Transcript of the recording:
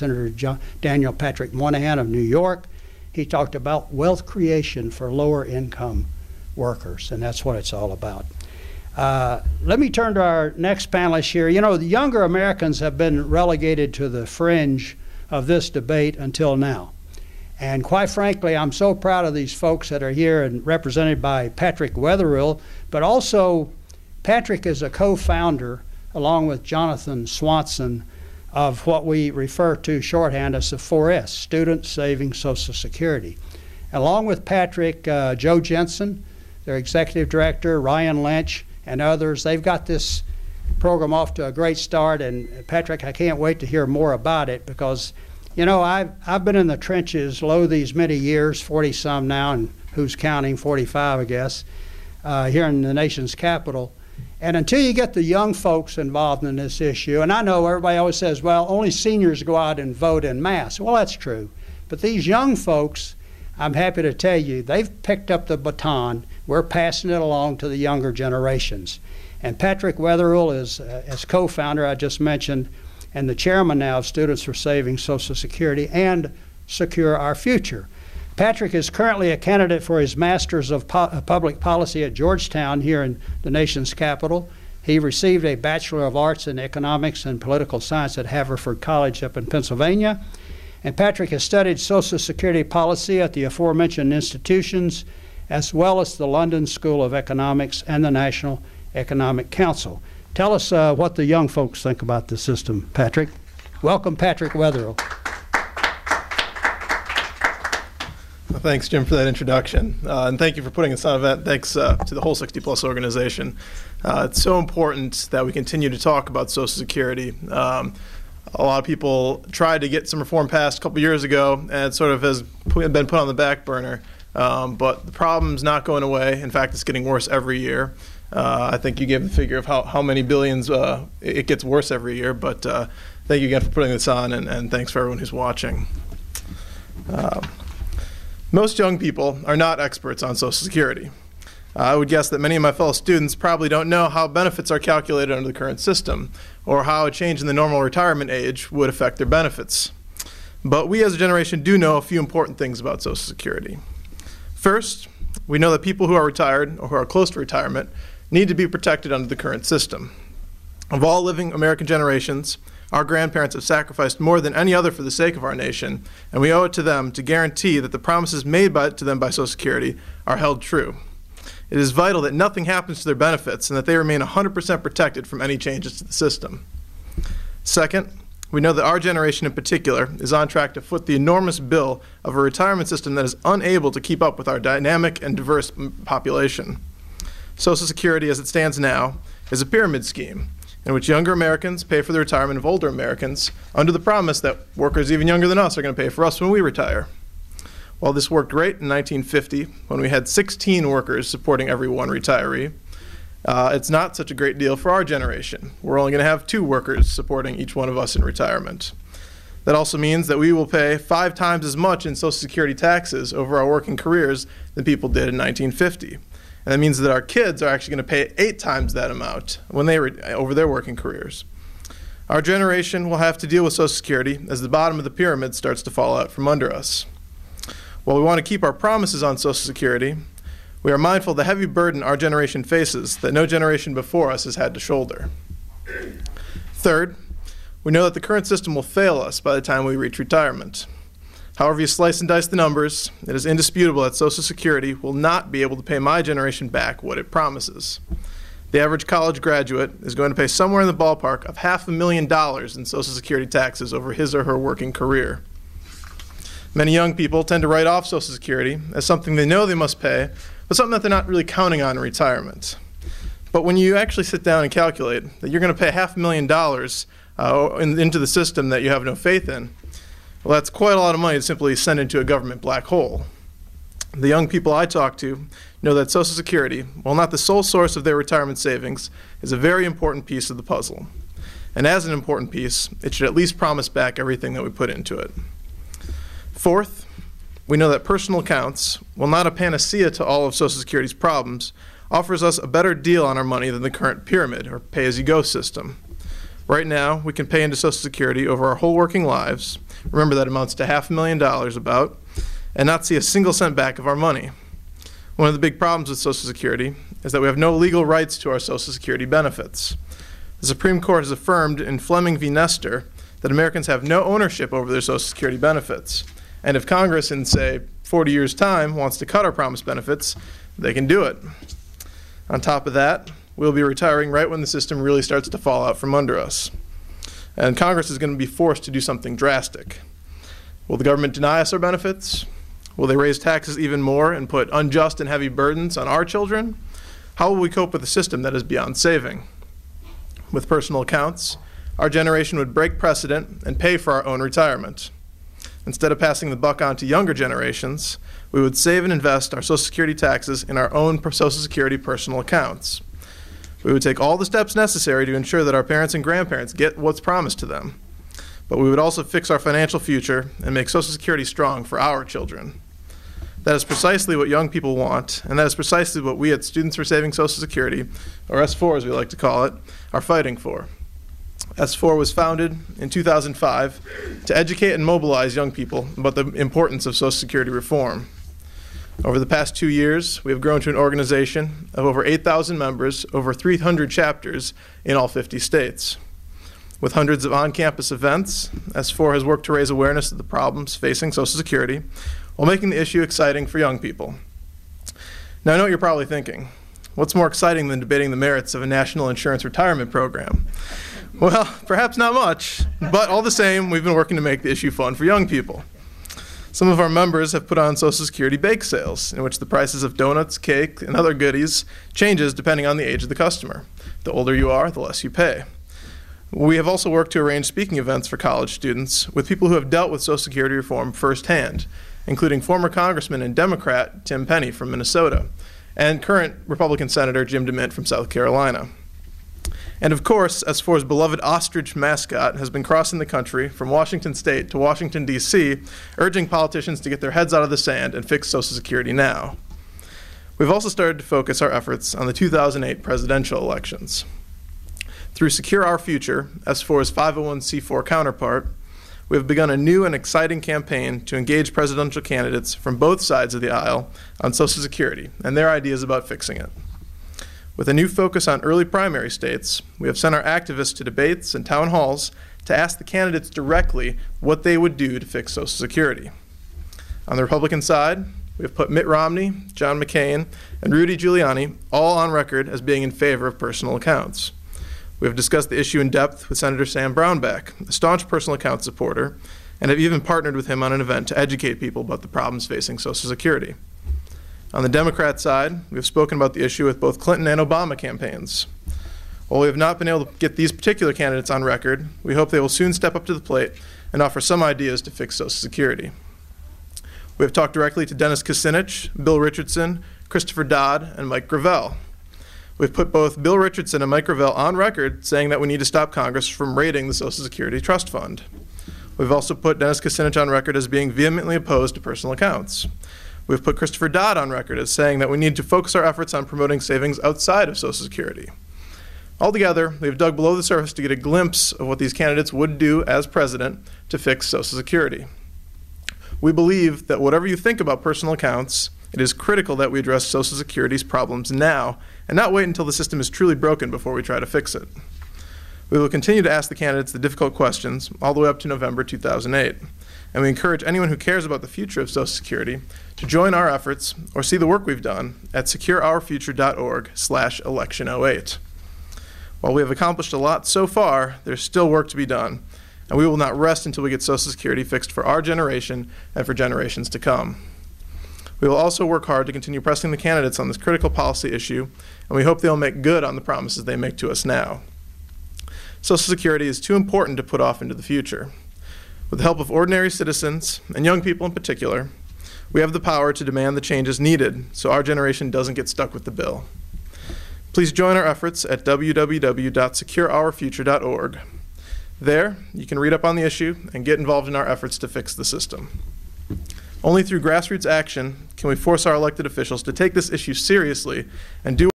Senator Daniel Patrick Moynihan of New York. He talked about wealth creation for lower income workers, and that's what it's all about. Let me turn to our next panelist here. You know, the younger Americans have been relegated to the fringe of this debate until now. And quite frankly, I'm so proud of these folks that are here and represented by Patrick Wetherille, but also Patrick is a co-founder, along with Jonathan Swanson, of what we refer to shorthand as the 4S, Student Saving Social Security. Along with Patrick, Joe Jensen, their executive director, Ryan Lynch, and others, they've got this program off to a great start. And Patrick, I can't wait to hear more about it because, you know, I've been in the trenches, lo these many years, 40-some now, and who's counting, 45, I guess, here in the nation's capital. And until you get the young folks involved in this issue, and I know everybody always says, well, only seniors go out and vote en masse. Well, that's true. But these young folks, I'm happy to tell you, they've picked up the baton. We're passing it along to the younger generations. And Patrick Wetherille is, as co-founder, I just mentioned, and the chairman now of Students for Saving Social Security and Secure Our Future. Patrick is currently a candidate for his Master's of Public Policy at Georgetown here in the nation's capital. He received a Bachelor of Arts in Economics and Political Science at Haverford College up in Pennsylvania. And Patrick has studied Social Security policy at the aforementioned institutions, as well as the London School of Economics and the National Economic Council. Tell us what the young folks think about the system, Patrick. Welcome, Patrick Wetherille. Well, thanks, Jim, for that introduction. And thank you for putting this on event. Thanks to the whole 60 Plus organization. It's so important that we continue to talk about Social Security. A lot of people tried to get some reform passed a couple years ago, and it sort of has been put on the back burner. But the problem's not going away. In fact, it's getting worse every year. I think you gave the figure of how many billions it gets worse every year. But thank you again for putting this on, and thanks for everyone who's watching. Most young people are not experts on Social Security. I would guess that many of my fellow students probably don't know how benefits are calculated under the current system, or how a change in the normal retirement age would affect their benefits. But we as a generation do know a few important things about Social Security. First, we know that people who are retired or who are close to retirement need to be protected under the current system. Of all living American generations, our grandparents have sacrificed more than any other for the sake of our nation, and we owe it to them to guarantee that the promises made to them by Social Security are held true. It is vital that nothing happens to their benefits and that they remain 100% protected from any changes to the system. Second, we know that our generation in particular is on track to foot the enormous bill of a retirement system that is unable to keep up with our dynamic and diverse population. Social Security, as it stands now, is a pyramid scheme in which younger Americans pay for the retirement of older Americans under the promise that workers even younger than us are going to pay for us when we retire. While this worked great in 1950, when we had 16 workers supporting every one retiree, it's not such a great deal for our generation. We're only going to have 2 workers supporting each one of us in retirement. That also means that we will pay 5 times as much in Social Security taxes over our working careers than people did in 1950. And that means that our kids are actually going to pay 8 times that amount when over their working careers. Our generation will have to deal with Social Security as the bottom of the pyramid starts to fall out from under us. While we want to keep our promises on Social Security, we are mindful of the heavy burden our generation faces that no generation before us has had to shoulder. Third, we know that the current system will fail us by the time we reach retirement. However you slice and dice the numbers, it is indisputable that Social Security will not be able to pay my generation back what it promises. The average college graduate is going to pay somewhere in the ballpark of $500,000 in Social Security taxes over his or her working career. Many young people tend to write off Social Security as something they know they must pay, but something that they're not really counting on in retirement. But when you actually sit down and calculate that you're going to pay $500,000 into the system that you have no faith in, well, that's quite a lot of money to simply send into a government black hole. The young people I talk to know that Social Security, while not the sole source of their retirement savings, is a very important piece of the puzzle. And as an important piece, it should at least promise back everything that we put into it. Fourth, we know that personal accounts, while not a panacea to all of Social Security's problems, offers us a better deal on our money than the current pyramid or pay-as-you-go system. Right now, we can pay into Social Security over our whole working lives. Remember, that amounts to $500,000 about, and not see a single cent back of our money. One of the big problems with Social Security is that we have no legal rights to our Social Security benefits. The Supreme Court has affirmed in Fleming v. Nestor that Americans have no ownership over their Social Security benefits. And if Congress in, say, 40 years' time wants to cut our promised benefits, they can do it. On top of that, we'll be retiring right when the system really starts to fall out from under us. And Congress is going to be forced to do something drastic. Will the government deny us our benefits? Will they raise taxes even more and put unjust and heavy burdens on our children? How will we cope with a system that is beyond saving? With personal accounts, our generation would break precedent and pay for our own retirement. Instead of passing the buck on to younger generations, we would save and invest our Social Security taxes in our own Social Security personal accounts. We would take all the steps necessary to ensure that our parents and grandparents get what's promised to them. But we would also fix our financial future and make Social Security strong for our children. That is precisely what young people want, and that is precisely what we at Students for Saving Social Security, or S4 as we like to call it, are fighting for. S4 was founded in 2005 to educate and mobilize young people about the importance of Social Security reform. Over the past 2 years, we have grown to an organization of over 8,000 members, over 300 chapters in all 50 states. With hundreds of on-campus events, S4 has worked to raise awareness of the problems facing Social Security while making the issue exciting for young people. Now, I know what you're probably thinking. What's more exciting than debating the merits of a national insurance retirement program? Well, perhaps not much, but all the same, we've been working to make the issue fun for young people. Some of our members have put on Social Security bake sales, in which the prices of donuts, cake, and other goodies changes depending on the age of the customer. The older you are, the less you pay. We have also worked to arrange speaking events for college students with people who have dealt with Social Security reform firsthand, including former Congressman and Democrat Tim Penny from Minnesota, and current Republican Senator Jim DeMint from South Carolina. And of course, S4's beloved ostrich mascot has been crossing the country from Washington State to Washington, D.C., urging politicians to get their heads out of the sand and fix Social Security now. We've also started to focus our efforts on the 2008 presidential elections. Through Secure Our Future, S4's 501c4 counterpart, we have begun a new and exciting campaign to engage presidential candidates from both sides of the aisle on Social Security and their ideas about fixing it. With a new focus on early primary states, we have sent our activists to debates and town halls to ask the candidates directly what they would do to fix Social Security. On the Republican side, we have put Mitt Romney, John McCain, and Rudy Giuliani all on record as being in favor of personal accounts. We have discussed the issue in depth with Senator Sam Brownback, a staunch personal account supporter, and have even partnered with him on an event to educate people about the problems facing Social Security. On the Democrat side, we have spoken about the issue with both Clinton and Obama campaigns. While we have not been able to get these particular candidates on record, we hope they will soon step up to the plate and offer some ideas to fix Social Security. We have talked directly to Dennis Kucinich, Bill Richardson, Christopher Dodd, and Mike Gravel. We've put both Bill Richardson and Mike Gravel on record saying that we need to stop Congress from raiding the Social Security Trust Fund. We've also put Dennis Kucinich on record as being vehemently opposed to personal accounts. We've put Christopher Dodd on record as saying that we need to focus our efforts on promoting savings outside of Social Security. Altogether, we've dug below the surface to get a glimpse of what these candidates would do as president to fix Social Security. We believe that whatever you think about personal accounts, it is critical that we address Social Security's problems now and not wait until the system is truly broken before we try to fix it. We will continue to ask the candidates the difficult questions all the way up to November 2008. And we encourage anyone who cares about the future of Social Security to join our efforts or see the work we've done at secureourfuture.org/election08. While we have accomplished a lot so far, there's still work to be done, and we will not rest until we get Social Security fixed for our generation and for generations to come. We will also work hard to continue pressing the candidates on this critical policy issue, and we hope they will make good on the promises they make to us now. Social Security is too important to put off into the future. With the help of ordinary citizens, and young people in particular, we have the power to demand the changes needed so our generation doesn't get stuck with the bill. Please join our efforts at www.secureourfuture.org. There, you can read up on the issue and get involved in our efforts to fix the system. Only through grassroots action can we force our elected officials to take this issue seriously and do